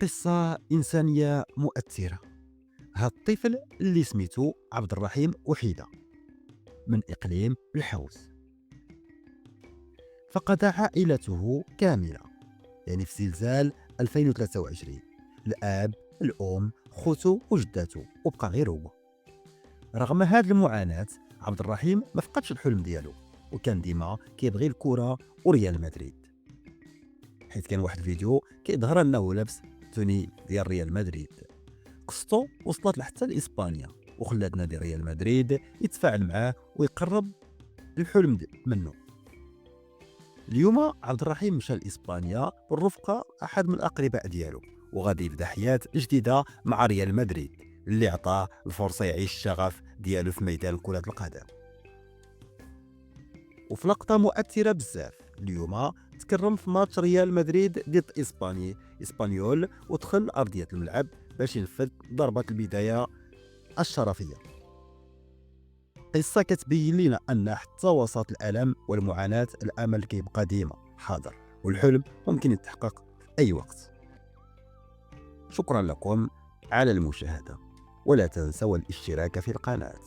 قصة إنسانية مؤثرة. هاد الطفل اللي سميتو عبد الرحيم وحيدة من إقليم الحوت فقد عائلته كاملة، يعني في زلزال 2023. الأب، الأم، خوتو وجداتو، وبقى غير هو. رغم هاد المعاناة، عبد الرحيم ما فقدش الحلم ديالو، وكان ديما كيبغي الكرة وريال مدريد. حيت كان واحد الفيديو كيظهر انه لابس توني ديال ريال مدريد. قصته وصلت لحتى لإسبانيا، وخلات نادي ريال مدريد يتفاعل معاه ويقرب الحلم منه. اليوم عبد الرحيم مشى لإسبانيا بالرفقة أحد من الأقرباء ديالو، وغادي يبدا حياة جديدة مع ريال مدريد اللي عطاه الفرصة يعيش الشغف ديالو في ميدان كرة القدم. وفي لقطة مؤثرة بزاف، اليوم تكرم في ماتش ريال مدريد ضد إسبانيول، ودخل أرضية الملعب باش ينفذ ضربة البداية الشرفية. قصة كتبين لنا أن حتى وسط الألم والمعاناة الأمل كيبقى ديما حاضر، والحلم ممكن يتحقق في أي وقت. شكرا لكم على المشاهدة، ولا تنسوا الاشتراك في القناة.